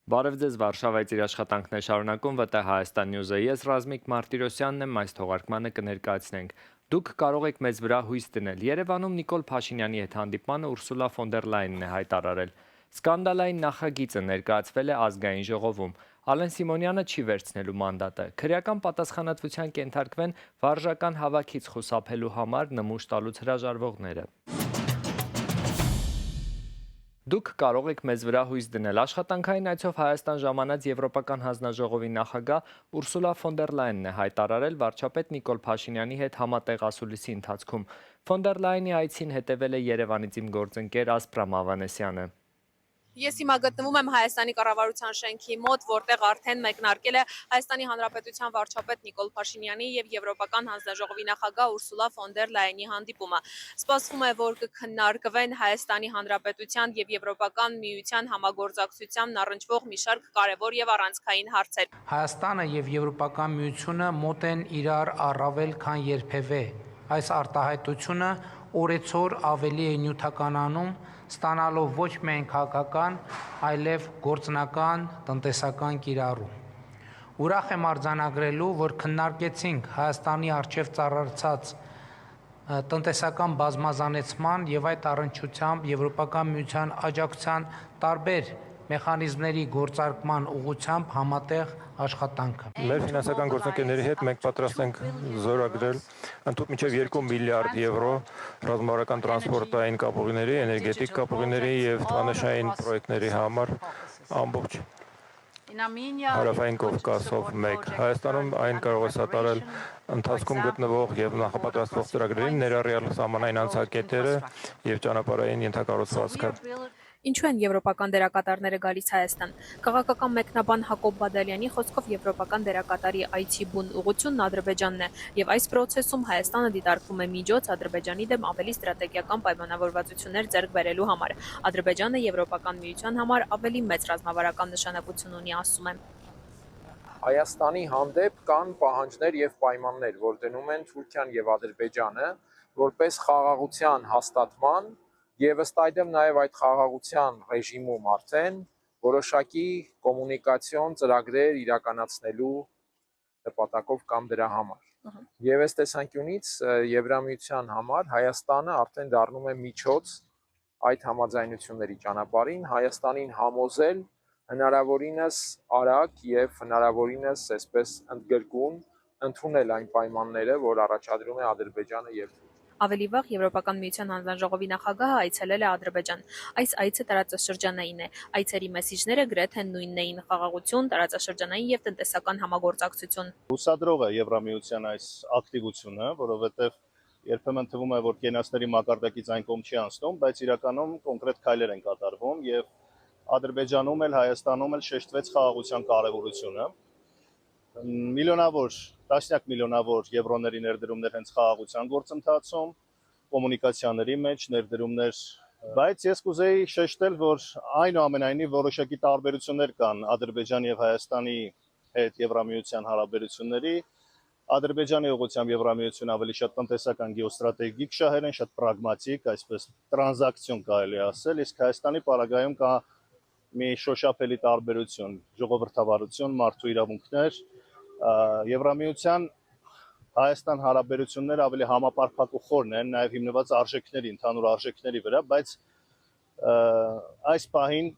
Բարև ձեզ, Վարշավայից իր աշխատանքն է շարունակում ՎՏ Հայաստան Նյուզը։ Ես Ռազմիկ Մարտիրոսյանն եմ, այս թողարկմանը կներկայացնենք։ Դուք կարող եք մեզ վրա հույս դնել։ Երևանում Նիկոլ Փաշինյանի հետ հանդիպմանը Ուրսուլա ֆոն դեր Լայենն է հայտարարել։ Սկանդալային նախագիծը ներկայացվել է ազգային ժողովում։ Ալեն Սիմոնյանը չի վերցնելու մանդատը։ Քրեական պատասխանատվության կենթարկվեն վարժական հավաքից խուսափելու համար նմուշ տալուց հրաժարվողները։ Դուք կարող եք մեզ վրա հույս դնել։ Աշխատանքային այցով Հայաստան ժամանած Եվրոպական հանձնաժողովի նախագահ Ուրսուլա ֆոն դեր Լայենն է հայտարարել վարչապետ Նիկոլ Փաշինյանի հետ համատեղ ասուլիսի ընթացքում։ Ֆոն դեր Լայենի այցին հետևել է Երևանից իմ գործընկեր Ասպրամ Ավանեսյանը։ Ես հիմա գտնվում եմ Հայաստանի կառավարության շենքի մոտ, որտեղ արդեն մեկնարկել է Հայաստանի Հանրապետության վարչապետ Նիկոլ Փաշինյանի եւ Եվրոպական հանձնաժողովի նախագահ Ուրսուլա ֆոն դեր Լայենի հանդիպումը։ Սպասվում է, որ կքննարկվեն Հայաստանի Հանրապետության եւ Եվրոպական միության համագործակցությանն առնչվող մի շարք կարևոր եւ առանցքային հարցեր։ Հայաստանը եւ Եվրոպական միությունը մոտ են իրար առավել քան երբևէ։ Այս արտահայտությունը օրեցօր ավելի է նյութականանում, ստանալով ոչ միայն քաղաքական, այլև գործնական, տնտեսական կիրառում։ Ուրախ եմ արձանագրելու, որ քննարկեցինք Հայաստանի առջև ծառացած տնտեսական բազմազանեցման եւ այդ առնչությամբ Եվրոպական միության աջակցության տարբեր մեխանիզմների գործարկման ուղղությամբ համատեղ աշխատանքը։ Մեր ֆինանսական գործընկերների հետ մենք պատրաստ ենք զորագրել ընդհանուր մինչև 2 միլիարդ եվրո ռազմավարական տրանսպորտային կապուղիների, էներգետիկ կապուղիների եւ տրանշային պրոյեկտների համար ամբողջ Հարավային Կովկասով մեկ։ Հայաստանում այն կարող է սատարել ընթացքում գտնվող եւ նախապատրաստվող ծրագրերին ներառյալ սահմանային անցակետերը եւ ճանապարհային ենթակառուցվածքը։ Ինչու են եվրոպական դերակատարները գալիս Հայաստան։ Քաղաքական մեկնաբան Հակոբ Բադալյանի խոսքով եվրոպական դերակատարի այցի բուն ուղղությունն Ադրբեջանն է եւ այս process-ում Հայաստանը դիտարկվում է միջոց Ադրբեջանի դեմ ավելի ստրատեգիական պայմանավորվածություններ ձեռք բերելու համար։ Ադրբեջանը Եվրոպական միության համար ավելի մեծ ռազմավարական նշանակություն ունի, ասում են։ Հայաստանի հանդեպ կան պահանջներ եւ պայմաններ, որ դնում են Թուրքիան եւ Ադրբեջանը որպես խաղաղության հաստատման եւ ըստ այդմ նաեւ այդ խաղաղության ռեժիմում արդեն որոշակի կոմունիկացիոն ծրագրեր իրականացնելու նպատակով կամ դրա համար։ Եվ այս տեսանկյունից Եվրամիության համար Հայաստանը արդեն դառնում է միջոց այդ համաձայնությունների ճանապարհին, Հայաստանին համոզել հնարավորինս արագ եւ հնարավորինս այսպես ընդգրկուն ընդունել այն պայմանները, որ առաջադրում է Ադրբեջանը եւ Ավելի վաղ Եվրոպական միության հանձնաժողովի նախագահը այցելել է Ադրբեջան։ Այս այցը տարածաշրջանային է։ Այցերի մեսիջները գրեթե նույնն էին՝ խաղաղություն, տարածաշրջանային եւ տնտեսական համագործակցություն։ Հուսադրող է Եվրամիության այս ակտիվությունը, որովհետեւ երբեմն թվում է, որ կենացների մակարդակից այն կողմ չի անցնում, բայց իրականում կոնկրետ քայլեր են կատարվում եւ Ադրբեջանում էլ Հայաստանում էլ շեշտվեց խաղաղության կարեւորությունը։ Տասնյակ միլիոնավոր եվրոների ներդրումներ հենց խաղաղության գործընթացում, կոմունիկացիաների մեջ ներդրումներ, բայց ես կուզեի շեշտել, որ այնուամենայնիվ որոշակի տարբերություններ կան Ադրբեջանի եւ Հայաստանի հետ Եվրամիության հարաբերությունների։ Ադրբեջանի ուղղությամբ Եվրամիությունը ավելի շատ տնտեսական գեոստրատեգիկ շահեր են, շատ պրագմատիկ, այսպես տրանզակցիոն կարելի ասել, իսկ Հայաստանի պարագայում կա մի շոշափելի տարբերություն, ժողովրդավարություն, մարդու իրավունքներ։ Եվրամիության Հայաստան հարաբերությունները ավելի համապարփակ են, նաև հիմնված արժեքների, ընդհանուր արժեքների վրա, բայց այս պահին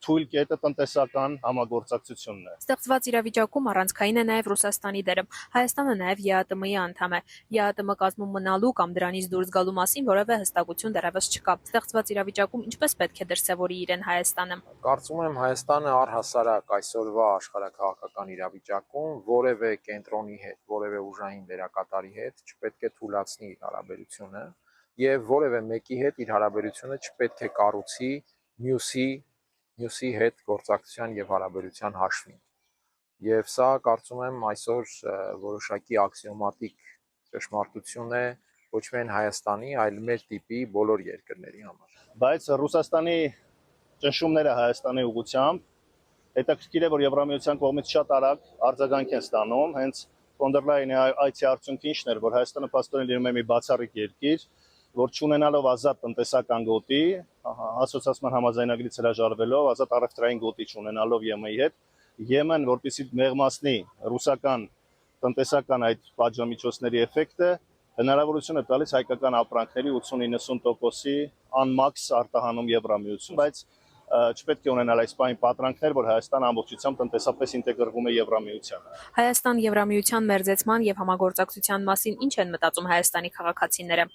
թույլ կետը տնտեսական համագործակցությունն է։ Ստեղծված իրավիճակում առանցքային է նաև Ռուսաստանի դերը։ Հայաստանը նաև ԵԱՏՄ-ի անդամ է։ ԵԱՏՄ կազմում մնալու կամ դրանից դուրս գալու մասին որևէ հստակություն դեռևս չկա։ Ստեղծված իրավիճակում ինչպես պետք է դրսևորի իրեն Հայաստանը։ Կարծում եմ Հայաստանը առհասարակ այսօրվա աշխարհաքաղաքական իրավիճակում որևէ կենտրոնի հետ, որևէ ուժային դերակատարի հետ չպետք է թուլացնի իր հարաբերությունը եւ որևէ մեկի հետ իր հարաբերությունը չպետք է կառուցի մյուսի հետ գործակցության եւ հարաբերության հաշվին։ Եվ սա կարծում եմ այսօր որոշակի աքսիոմատիկ ճշմարտություն է ոչ միայն Հայաստանի, այլ մեր տիպի բոլոր երկրների համար։ Բայց Ռուսաստանի ճնշումները Հայաստանի ուղղությամբ հետաքրքիր է, որ Եվրամիության կողմից շատ արագ արձագանք են ստանում, հենց ֆոն դեր Լայենի այցի արդյունքը ինչն էր, որ Հայաստանը փաստորեն լինում է մի բացառիկ երկիր, որ չունենալով ազատ տնտեսական գոտի, ասոցիացիան համաձայնագրից հրաժարվելով, ազատ առևտրային գոտի չունենալով ԵՄ-ի հետ, Եմեն, որպեսզի մեղմացնի ռուսական տնտեսական այդ պատժամիջոցների էֆեկտը, հնարավորություն է տալիս հայկական ապրանքների 80-90%-ի անմաքս արտահանում Եվրամիություն, բայց չպետք է ունենալ այս պահին պատրանքներ, որ Հայաստանը ամբողջությամբ տնտեսապես ինտեգրվում է Եվրամիության։ Հայաստան-Եվրամիության մերձեցման եւ համագործակցության մասին ինչ են մտածում Հայաստանի քաղաքացիները։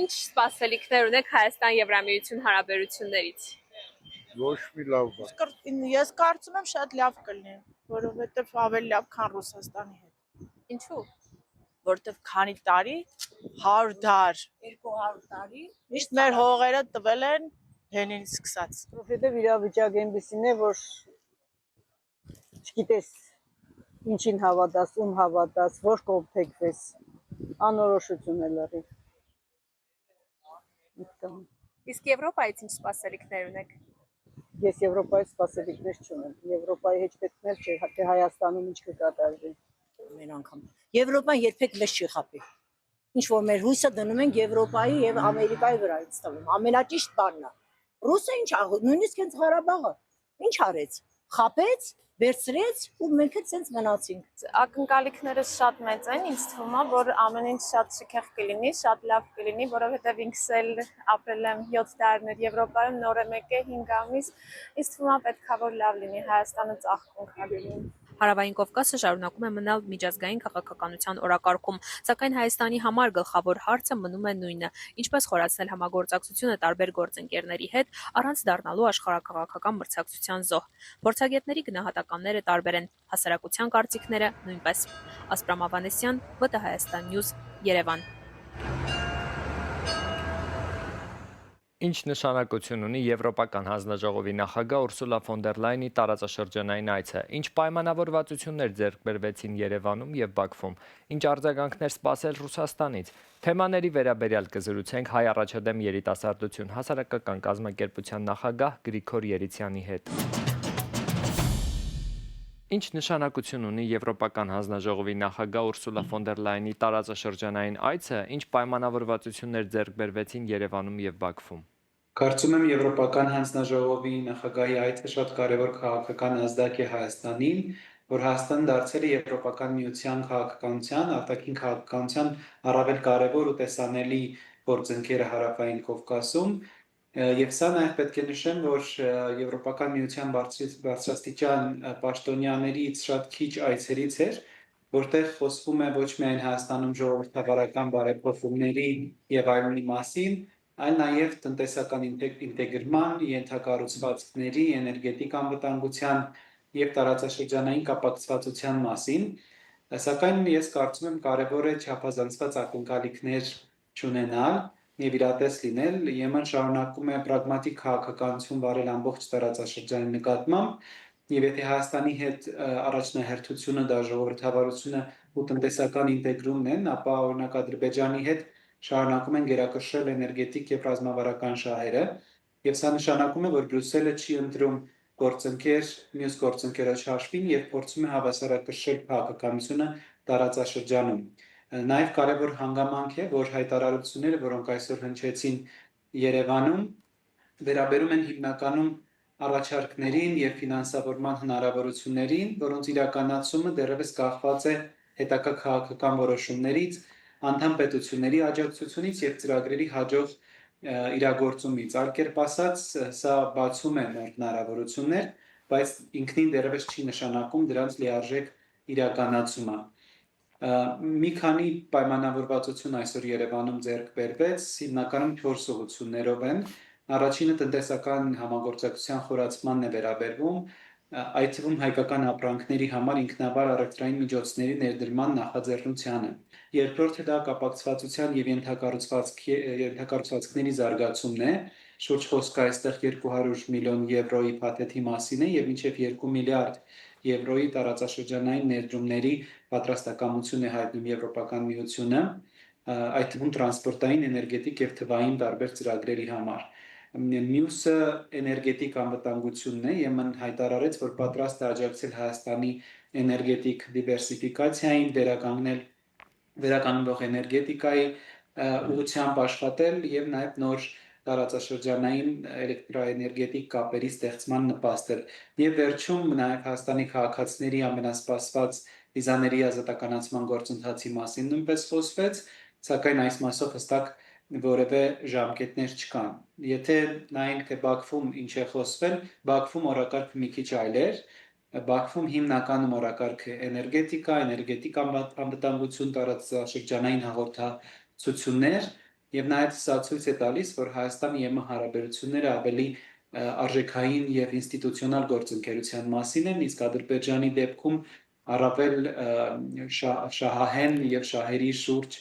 Ինչ սպասելիքներ ունեք Հայաստան-Եվրամիություն հարաբերություններից։ Ոչ մի լավ բան։ Ես կարծում եմ շատ լավ կլինի, որովհետև ավելի լավ, քան Ռուսաստանի հետ։ Ինչու։ Որովհետև քանի տարի 100 դար 200 տարի միշտ մեր հողերը տվել են Լենինից սկսած։ որովհետև իրավիճակը այնպեսին է, որ չգիտես ինչին հավատաս, ում հավատաս, որ կողմ թեքվես, անորոշություն է լրիվ։ Իսկ Եվրոպայից ինչ սպասելիքներ ունեք։ Ես Եվրոպայից սպասելիքներ չունեմ։ Եվրոպայի հետ պետքներ չէ, թե Հայաստանում ինչ կկատարվի։ Մեր անգամ Եվրոպան երբեք մեզ չի խափի։ Ինչ որ մեր հույսը դնում են Եվրոպայի եւ Ամերիկայի վրա ինձ թվում։ Ամենաճիշտ բանն է։ Ռուսը ինչ նույնիսկ հենց Ղարաբաղը ինչ արեց։ Խափեց, վերցրեց ու մենք էլ ցենց մնացինք։ Ակնկալիքները շատ մեծ են, ինձ թվում է, որ ամեն ինչ շատ շքեղ կլինի, շատ լավ կլինի, որովհետև ինքս էլ ապրել եմ 7 տարիներ Եվրոպայում, նոր եմ եկել 5 ամիս, ինձ թվում է պետքա որ լավ լինի, Հայաստանը ծաղկունք հագնի։ Հարավային Կովկասը շարունակում է մնալ միջազգային քաղաքականության օրակարգում, սակայն Հայաստանի համար գլխավոր հարցը մնում է նույնը՝ ինչպես խորացնել համագործակցությունը տարբեր գործընկերների հետ, առանց դառնալու աշխարհաքաղաքական մրցակցության զոհ։ Փորձագետների գնահատականները տարբեր են, հասարակության կարծիքները նույնպես։ Ասպրամ Ավանեսյան, ՎՏՀ Հայաստան News, Երևան։ Ինչ նշանակություն ունի Եվրոպական հանձնաժողովի նախագահ Ուրսուլա ֆոն դեր Լայնի տարածաշրջանային այցը, ինչ պայմանավորվածություններ ձեռք բերվեցին Երևանում եւ Բաքվում, ինչ արձագանքներ սպասել Ռուսաստանից։ Թեմաների վերաբերյալ կզրուցենք Հայ առաջադեմ երիտասարդություն հասարակական կազմակերպության նախագահ Գրիգոր Երիցյանի հետ։ Ինչ նշանակություն ունի Եվրոպական հանձնաժողովի նախագահ Ուրսուլա ֆոն դեր Լայնի տարածաշրջանային այցը, ինչ պայմանավորվածություններ ձեռք բերվեցին Երևանում եւ Բաքվում։ Կարծում եմ Եվրոպական հանձնաժողովի նախագահի այցը շատ կարևոր քաղաքական ազդակ է Հայաստանին, որ Հայաստանը դարձել է Եվրոպական միության քաղաքականության, արտաքին քաղաքականության առավել կարևոր ու տեսանելի գործընկերը Հարավային Կովկասում, եւ սա նաեւ պետք է նշեմ, որ Եվրոպական միության բարձրաստիճան պաշտոնյաներից շատ քիչ այցերից էր, որտեղ խոսվում է ոչ միայն Հայաստանում ժողովրդավարական բարեփոխումների եւ այլնի մասին, այլ նաև տնտեսական ինտեգրման, ենթակառուցվածքների, էներգետիկ անվտանգության եւ տարածաշրջանային կապակցվածության մասին, սակայն ես կարծում եմ կարևոր է չափազանցված ակնկալիքներ չունենալ եւ իրատես լինել։ Եմեն շարունակում է պրագմատիկ քաղաքականություն վարել ամբողջ տարածաշրջանի նկատմամբ եւ եթե Հայաստանի հետ առաջնահերթությունը դա ժողովրդավարությունը ու տնտեսական ինտեգրումն են, ապա օրինակ Ադրբեջանի հետ շարունակում են գերակշռել էներգետիկ եւ ռազմավարական շահերը եւ սա նշանակում է, որ Բրյուսելը չի ընտրում գործընկեր մյուս գործընկերոջ հաշվին եւ փորձում է հավասարակշռել քաղաքականությունը տարածաշրջանում։ Նաեւ կարեւոր հանգամանք է, որ հայտարարությունները, որոնք այսօր հնչեցին Երևանում, վերաբերում են հիմնականում առաջարկներին եւ ֆինանսավորման հնարավորություններին, որոնց իրականացումը դեռևս կախված է հետագա քաղաքական որոշումներից, անդամ պետությունների աջակցությունից եւ ծրագրերի հաջող իրագործումից։ Այլ կերպ ասած, սա բացում է նոր հնարավորություններ, բայց ինքնին դեռևս չի նշանակում դրանց լիարժեք իրականացումը։ Մի քանի պայմանավորվածություն այսօր Երևանում ձեռք բերվեց, հիմնականում 4 ուղղություններով են։ Առաջինը տնտեսական համագործակցության խորացմանն է վերաբերվում, այդ թվում հայկական ապրանքների համար ինքնավար առևտրային միջոցների ներդրման նախաձեռնությանը։ Երկրորդը դա կապակցվածության եւ ենթակառուցվածքների զարգացումն է, շուրջ խոսքը այստեղ 200 միլիոն եվրոյի փաթեթի մասին է եւ մինչեւ 2 միլիարդ եվրոյի տարածաշրջանային ներդրումների պատրաստակամություն է հայտնում Եվրոպական միությունը, այդ թվում տրանսպորտային, էներգետիկ եւ թվային տարբեր ծրագրերի համար։ Մյուսը էներգետիկ անվտանգությունն է, Եմեն հայտարարեց, որ պատրաստ է աջակցել Հայաստանի էներգետիկ դիվերսիֆիկացիային, վերականգնվող էներգետիկայի ուղղությամբ աշխատել եւ նաեւ նոր տարածաշրջանային էլեկտրոէներգետիկ կապերի ստեղծման նպաստել։ Եվ վերջում նաեւ Հայաստանի քաղաքացիների ամենասպասված վիզաների ազատականացման գործընթացի մասին նույնպես խոսվեց, սակայն այս մասով հստակ որևէ ժամկետներ չկան։ Եթե նայենք թե Բաքվում ինչ է խոսվել, Բաքվում օրակարգը մի քիչ այլ էր, Բաքվում հիմնականում օրակարգը էներգետիկա, էներգետիկ անվտանգություն, տարածաշրջանային հաղորդակցություններ եւ նաեւ սա ցույց է տալիս, որ Հայաստանի եւ ՄՀ հարաբերությունները ավելի արժեքային եւ ինստիտուցիոնալ գործընկերության մասին են, իսկ Ադրբեջանի դեպքում առավել շահահեն եւ շահերի շուրջ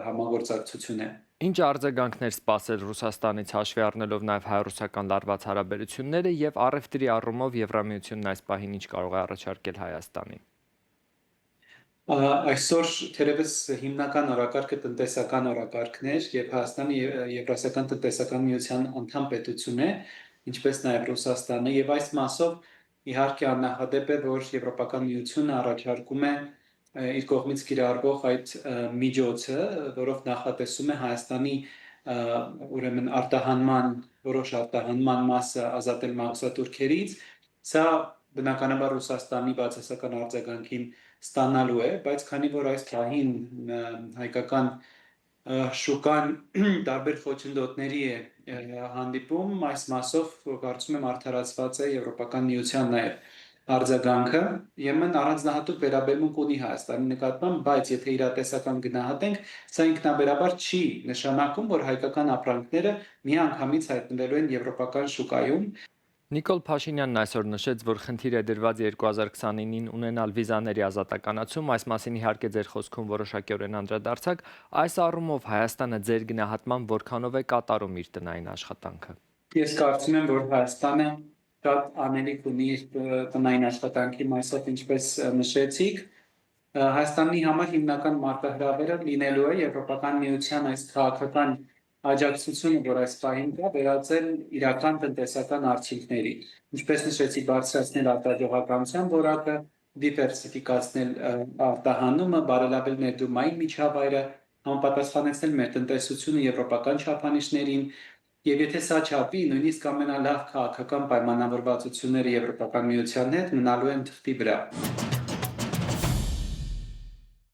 համագործակցություն է։ Ինչ արձագանքներ սպասել Ռուսաստանից հաշվի առնելով նաև հայ-ռուսական լարված հարաբերությունները եւ առևտրի առումով Եվրամիությունն այս պահին ինչ կարող է առաջարկել Հայաստանին։ Այսօր թերևս հիմնական օրակարգը տնտեսական օրակարգն էր եւ Հայաստանը Եվրասիական տնտեսական միության անդամ պետություն է, ինչպես նաեւ Ռուսաստանը եւ այս մասով իհարկե աննախադեպ է, որ Եվրոպական միությունը առաջարկում է իր կողմից կիրառվող այդ միջոցը, որով նախատեսում է Հայաստանի ուրեմն որոշ արտահանման մասը ազատել մաքսատուրքերից, սա բնականաբար Ռուսաստանի բացասական արձագանքին ստանալու է, բայց քանի որ այս պահին հայկական շուկան տարբեր խոչընդոտների է հանդիպում, այս մասով կարծում եմ արդարացված է Եվրոպական միության նաև արձագանքը Եմեն առանձնահատուկ վերաբերմունք ունի Հայաստանի նկատմամբ, բայց եթե իրատեսական գնահատենք, սա ինքնաբերաբար չի նշանակում, որ հայկական ապրանքները միանգամից հայտնվելու են եվրոպական շուկայում։ Նիկոլ Փաշինյանն այսօր նշեց, որ խնդիր է դրված 2029-ին ունենալ վիզաների ազատականացում, այս մասին իհարկե ձեր խոսքում որոշակիորեն անդրադարձակ, այս առումով Հայաստանը ձեր գնահատման որքանով է կատարում իր տնային աշխատանքը։ Ես կարծում եմ, որ Հայաստանը շատ անելիք ունի տնային աշխատանքի մասով, ինչպես նշեցիք, Հայաստանի համար հիմնական մարտահրավերը լինելու է Եվրոպական միության այս քաղաքական աջակցությունը, որ այս պահին կա, վերածել իրական տնտեսական արդյունքների, ինչպես նշեցի, բարձրացնել արտադրողականության որակը, դիվերսիֆիկացնել արտահանումը, բարելավել ներդրումային միջավայրը, համապատասխանեցնել մեր տնտեսությունը եվրոպական չափանիշներին, եւ եթե սա չափի, նույնիսկ ամենալավ քաղաքական պայմանավորվածությունները Եվրոպական միության հետ մնալու են թղթի վրա։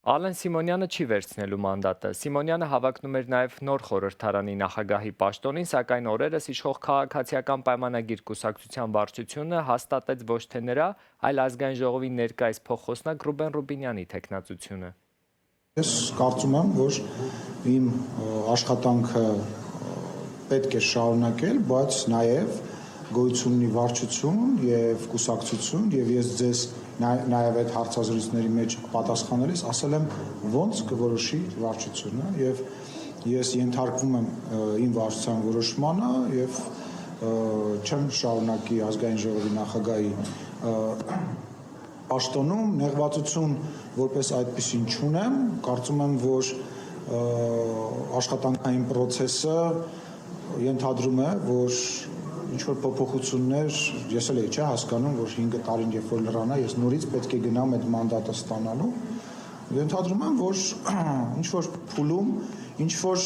Ալեն Սիմոնյանը չի վերցնելու մանդատը։ Սիմոնյանը հավակնում էր նաև նոր խորհրդարանի նախագահի պաշտոնին, սակայն օրերս իշխող քաղաքացիական պայմանագիր կուսակցության վարչությունը հաստատեց ոչ թե նրա, այլ ազգային ժողովի ներկայիս փոխխոսնակ Ռուբեն Ռուբինյանի թեկնածությունը։ Ես կարծում եմ, որ իմ աշխատանքը պետք է շարունակել, բայց նաև գոյություն ունի վարչություն եւ կուսակցություն եւ ես ձեզ նաև այդ հարցազրույցների մեջ պատասխանելիս ասել եմ ոնց կորոշի վարչությունը եւ ես ենթարկվում եմ իմ վարչության որոշմանը եւ չեմ շարունակի ազգային ժողովի նախագահի պաշտոնում նեղվածություն որպես այդպեսին չունեմ, կարծում եմ, որ աշխատանքային process-ը ենթադրում է, որ ինչ-որ փոփոխություններ, ես էլ չէ հասկանում, որ 5 տարին երբ որ լրանա, ես նորից պետք է գնամ այդ մանդատը ստանալու, ենթադրում եմ, որ ինչ-որ փուլում, ինչ-որ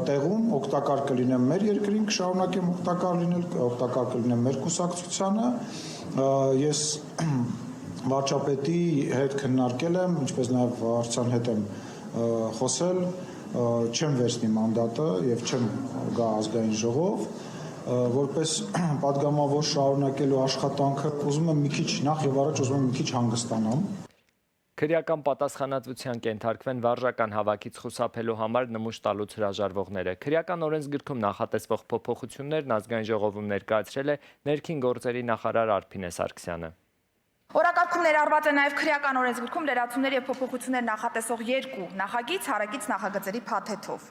տեղում օգտակար կլինեմ մեր երկրին, կշարունակեմ օգտակար կլինեմ մեր կուսակցությանը, ես վարչապետի հետ քննարկել եմ, ինչպես նաև վարչության հետ եմ խոսել, չեմ վերցնի մանդատը եւ չեմ գա ազգային ժողով, որպես պատգամավոր շարունակելու աշխատանքը ուզում եմ մի քիչ նախ եւ առաջ ուզում եմ մի քիչ հանգստանամ։ Քրեական պատասխանատվության կենթարկվեն վարժական հավաքից խուսափելու համար նմուշ տալուց հրաժարվողները։ Քրեական օրենսգրքում նախատեսվող փոփոխություններն ազգային ժողովում ներկայացրել է ներքին գործերի նախարար Արփինե Սարգսյանը։ Օրակարգում ներառված է նաև քրեական օրենսգրքում լրացումներ եւ փոփոխություններ նախատեսող 2 նախագիծ հարակից նախագծերի փաթեթով։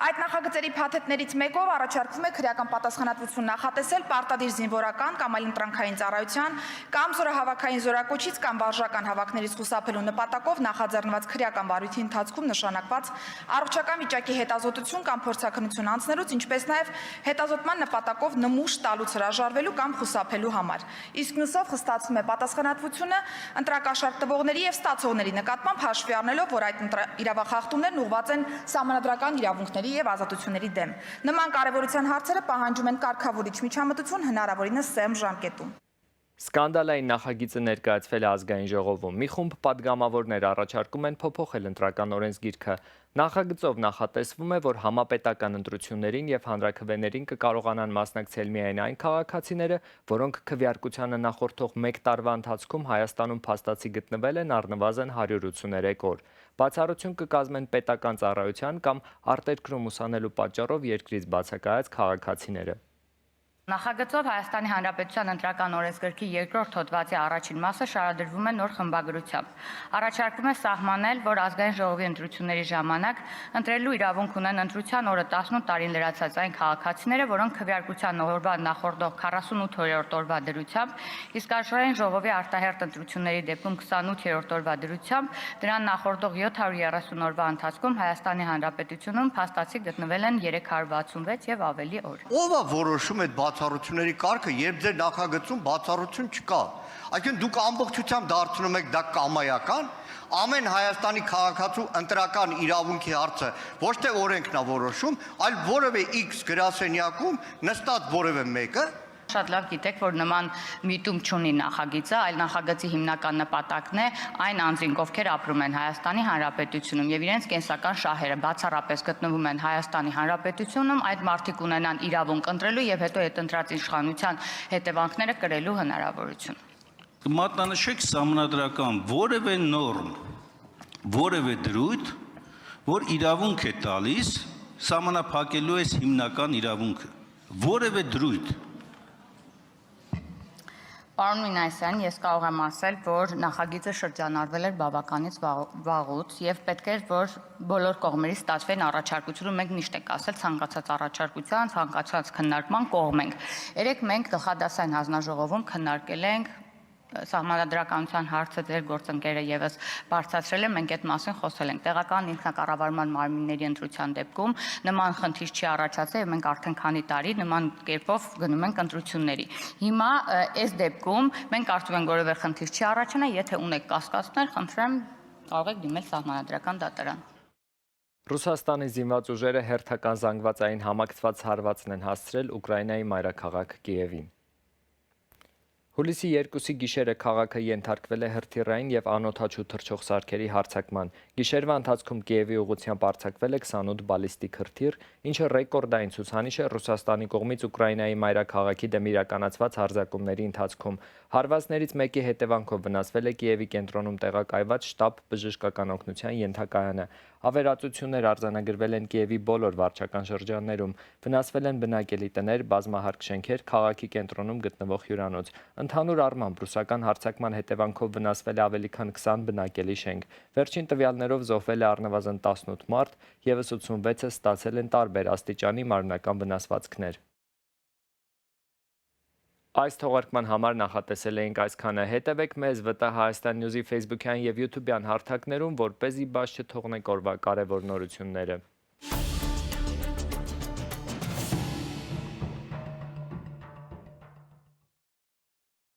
Այդ նախագծերի փաթեթներից մեկով առաջարկվում է քրեական պատասխանատվություն նախատեսել պարտադիր զինվորական կամ այլ ընտրանքային ծառայության կամ զորահավաքային զորակոչից կամ վարժական հավաքներից խուսափելու նպատակով նախաձեռնված քրեական վարույթի ընթացքում նշանակված առողջական վիճակի հետազոտություն կամ փորձաքննություն անցնելուց, ինչպես նաև հետազոտման նպատակով նմուշ տալուց հրաժարվելու կամ խուսափելու համար։ Իսկ մյուսով խստացվում է պատասխանատվություն բացակայությունը ընտրակաշառք տվողների եւ ստացողների նկատմամբ հաշվի առնելով, որ այդ իրավախախտումներն ուղղված են սահմանադրական իրավունքների եւ ազատությունների դեմ։ Նման կարեւորության հարցերը պահանջում են կարգավորիչ միջամտություն հնարավորինս սեմ ժամկետում։ Սկանդալային նախագիծը ներկայացվել է ազգային ժողովում։ Մի խումբ падգամավորներ առաջարկում են փոփոխել ընտրական օրենսգիրքը։ Նախագծով նախատեսվում է, որ համապետական ընտրություններին եւ հանրաքվեներին կկարողանան մասնակցել միայն այն քաղաքացիները, որոնք քվեարկությանը նախորդող 1 տարվա ընթացքում Հայաստանում փաստացի գտնվել են առնվազն 183 օր։ Բացառություն կկազմեն պետական ծառայության կամ արտերկրում ուսանելու պատճառով երկրից բացակայած քաղաքացիները։ Նախագծով Հայաստանի Հանրապետության ընտրական օրենսգրքի 2-րդ հոդվածի առաջին մասը շարադրվում է նոր խմբագրությամբ։ Առաջարկվում է սահմանել, որ ազգային ժողովի ընտրությունների ժամանակ ընտրելու իրավունք ունեն ընտրության օրը 18 տարին լրացած այն քաղաքացիները, որոնք քվեարկության օրվա նախորդող 48-րդ օրվա դրությամբ, իսկ ազգային ժողովի արտահերթ ընտրությունների դեպքում 28-րդ օրվա դրությամբ, դրան նախորդող 730 օրվա ընթացքում Հայաստանի Հանրապետությունում փաստացի գտնվել են 366 եւ ավելի օր։ Ո՞վ է որոշում այդ բացառությունների կարգը, երբ ձեր նախագծում բացառություն չկա։ Այսինքն դուք ամբողջությամբ դարձնում եք դա կամայական, ամեն Հայաստանի քաղաքացու ընտրական իրավունքի հարցը ոչ թե օրենքն է որոշում, այլ որևէ X գրասենյակում նստած որևէ մեկը Շատ լավ գիտեք, որ նման միտում չունի նախագիծը, այլ նախագծի հիմնական նպատակն է այն անձինք, ովքեր ապրում են Հայաստանի Հանրապետությունում եւ իրենց կենսական շահերը բացառապես գտնվում են Հայաստանի Հանրապետությունում, այդ մարդիկ ունենան իրավունք ընտրելու եւ հետո այդ ընտրած իշխանության հետևանքները կրելու հնարավորություն։ Կմատնանշեք սահմանադրական որևէ նորմ, որևէ դրույթ, որ իրավունք է տալիս սահմանափակելու այս հիմնական իրավունքը, որևէ դրույթ։ Պարոն Մինասյան, ես կարող եմ ասել, որ նախագիծը շրջանառվել էր բավականից վաղուց եւ պետք էր, որ բոլոր կողմերից ստացվեն առաջարկություն, մենք միշտ ենք ասել ցանկացած առաջարկության, ցանկացած քննարկման կողմ ենք։ Երեք մենք գլխադասային հանձնաժողովում քննարկել ենք սահմանադրականության հարցը ձեր գործընկերը եւս բարձրացրել է, մենք այդ մասին խոսել ենք։ Տեղական ինքնակառավարման մարմինների ընտրության դեպքում նման խնդիր չի առաջացել եւ մենք արդեն քանի տարի նման կերպով գնում ենք ընտրությունների։ Հիմա այս դեպքում մենք կարծում ենք որևէ խնդիր չի առաջանա, եթե ունեք կասկածներ, խնդրեմ կարող եք դիմել սահմանադրական դատարան։ Ռուսաստանի զինված ուժերը հերթական զանգվածային համակցված հարվածն են հասցրել Ուկրաինայի մայրաքաղաք Կիևին։ Հուլիսի 2-ի գիշերը քաղաքը ենթարկվել է հրթիռային եւ անօդաչու թռչող սարքերի հարձակման։ Գիշերվա ընթացքում Կիևի ուղղությամբ արձակվել է 28 բալիստիկ հրթիռ, ինչը ռեկորդային ցուցանիշ է Ռուսաստանի կողմից Ուկրաինայի մայրաքաղաքի դեմ իրականացված հարձակումների ընթացքում։ Հարվածներից մեկի հետևանքով վնասվել է Կիևի կենտրոնում տեղակայված շտաբ բժշկական օգնության ենթակայանը։ Ավերածություններ արձանագրվել են Կիևի բոլոր վարչական շրջաններում։ Վնասվել են բնակելի տներ, բազմահարկ շենքեր, քաղաքի կենտրոնում գտնվող հյուրանոց։ Ընդհանուր առմամբ ռուսական հարձակման հետևանքով վնասվել է ավելի քան 20 բնակելի շենք։ Վերջին տվյալներով զոհվել է առնվազն 18 մարդ, եւս 86-ը ստացել են տարբեր աստիճանի մարմնական վնասվածքներ։ Այս թողարկման համար նախատեսել էինք այսքանը։ Հետևեք մեզ ՎՏ Հայաստան Նյուզի Facebook-յան եւ YouTube-յան հարթակներում, որպեսզի բաց չթողնեք օրվա կարևոր նորությունները։